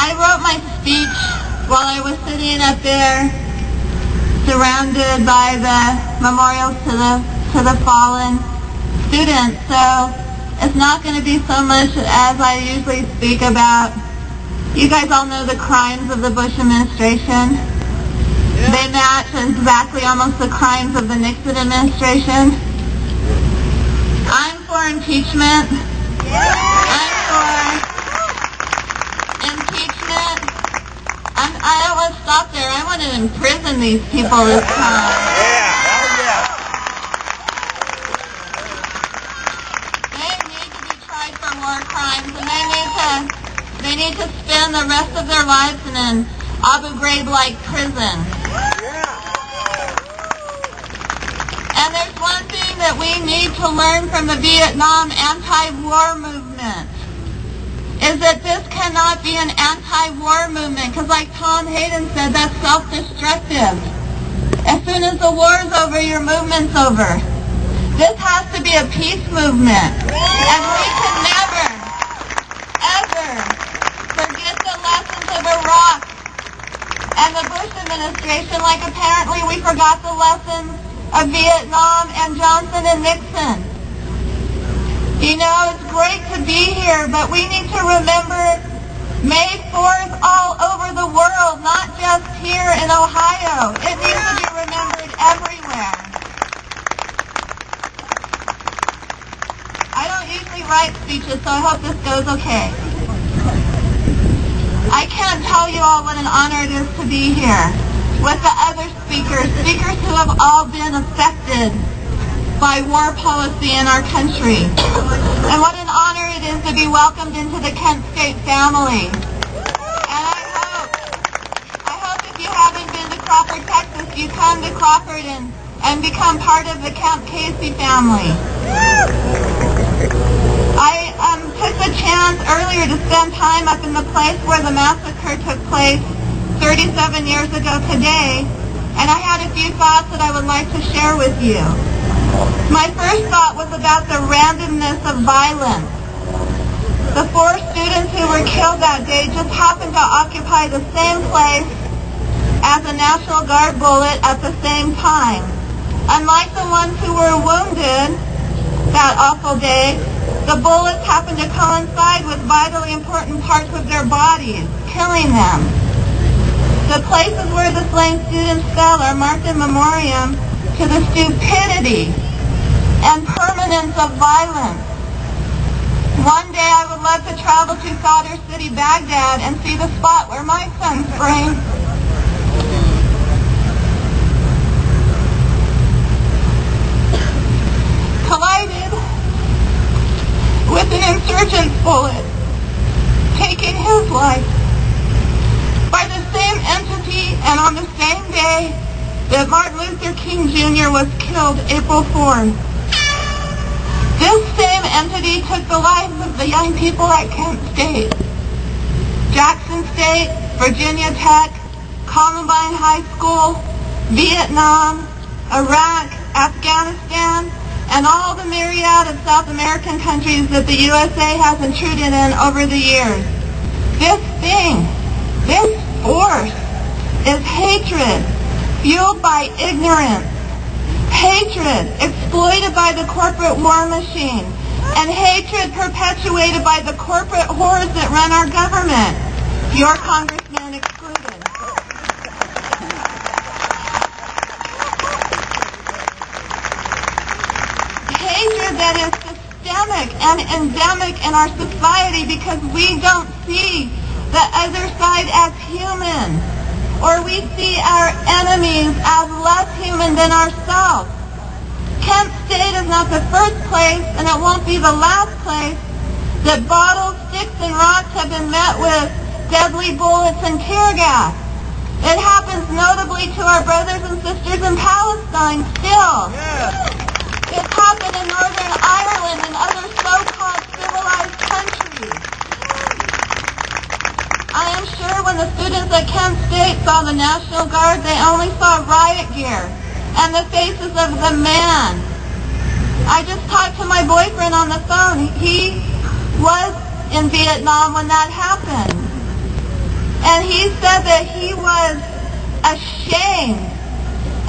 I wrote my speech while I was sitting up there, surrounded by the memorials to the fallen students. So it's not going to be so much as I usually speak about. You guys all know the crimes of the Bush administration. Yeah. They match exactly almost the crimes of the Nixon administration. I'm for impeachment. Yeah. I'm for impeachment. I don't want to stop there. I want to imprison these people this time. Yeah. Oh, yeah. They need to be tried for war crimes, and they need to spend the rest of their lives in an Abu Ghraib-like prison. And there's one thing that we need to learn from the Vietnam anti-war movement, is that this cannot be an anti-war movement, because like Tom Hayden said, that's self-destructive. As soon as the war's over, your movement's over. This has to be a peace movement. And we can never, ever forget the lessons of Iraq and the Bush administration, like apparently we forgot the lessons of Vietnam and Johnson and Nixon. You know, it's great to be here, but we need to remember May 4th all over the world, not just here in Ohio. It needs to be remembered everywhere. I don't usually write speeches, so I hope this goes okay. I can't tell you all what an honor it is to be here with the other speakers who have all been affected by war policy in our country. And what an honor it is to be welcomed into the Kent State family. And I hope if you haven't been to Crawford, Texas, you come to Crawford and become part of the Camp Casey family. I took the chance earlier to spend time up in the place where the massacre took place 37 years ago today, and I had a few thoughts that I would like to share with you. My first thought was about the randomness of violence. The 4 students who were killed that day just happened to occupy the same place as a National Guard bullet at the same time. Unlike the ones who were wounded that awful day, the bullets happened to coincide with vitally important parts of their bodies, killing them. The places where the slain students fell are marked in memoriam to the stupidity and permanence of violence. One day I would love to travel to Sadr City, Baghdad, and see the spot where my son sprained. Collided with an insurgent bullet, taking his life by the same entity and on the same day that Martin Luther King Jr. was killed, April 4th. This same entity took the lives of the young people at Kent State, Jackson State, Virginia Tech, Columbine High School, Vietnam, Iraq, Afghanistan, and all the myriad of South American countries that the USA has intruded in over the years. This force is hatred, fueled by ignorance, hatred exploited by the corporate war machine, and hatred perpetuated by the corporate whores that run our government, your congressman excluded. Hatred that is systemic and endemic in our society because we don't see the other side as human, or we see our enemies as less human than ourselves. Kent State is not the first place, and it won't be the last place, that bottles, sticks, and rocks have been met with deadly bullets and tear gas. It happens notably to our brothers and sisters in Palestine still. Yeah. It's happened in Northern Ireland and other so-called civilized countries. I am sure when the students at Kent State saw the National Guard, they only saw riot gear and the faces of the man. I just talked to my boyfriend on the phone. He was in Vietnam when that happened. And he said that he was ashamed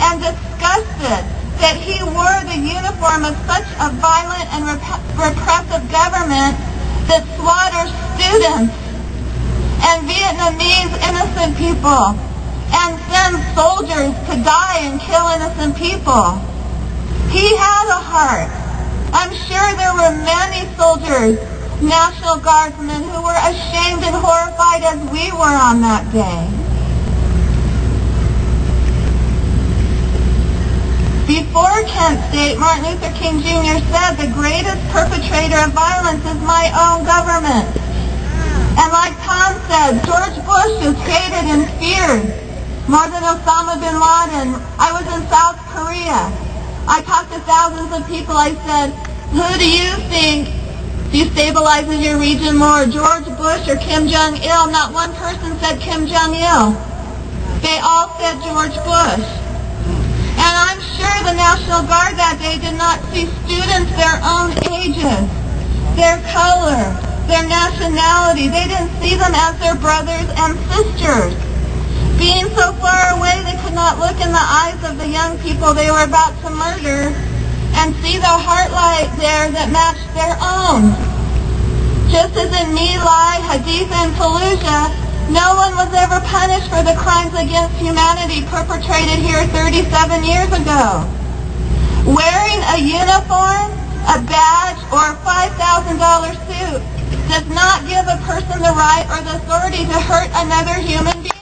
and disgusted that he wore the uniform of such a violent and repressive government that slaughters students and Vietnamese innocent people and sends soldiers to die and kill innocent people. He had a heart. I'm sure there were many soldiers, National Guardsmen, who were ashamed and horrified as we were on that day. Before Kent State, Martin Luther King Jr. said, the greatest perpetrator of violence is my own government. And like Tom said, George Bush is hated and feared more than Osama bin Laden. I was in South Korea. I talked to thousands of people. I said, who do you think destabilizes your region more, George Bush or Kim Jong-il? Not one person said Kim Jong-il. They all said George Bush. And I'm sure the National Guard that day did not see students their own ages, their color, their nationality. They didn't see them as their brothers and sisters. Being so far away, they could not look in the eyes of the young people they were about to murder and see the heart light there that matched their own. Just as in My Lai, Haditha, and Fallujah, no one was ever punished for the crimes against humanity perpetrated here 37 years ago. Wearing a uniform, a badge, or a $5,000 suit does not give a person the right or the authority to hurt another human being.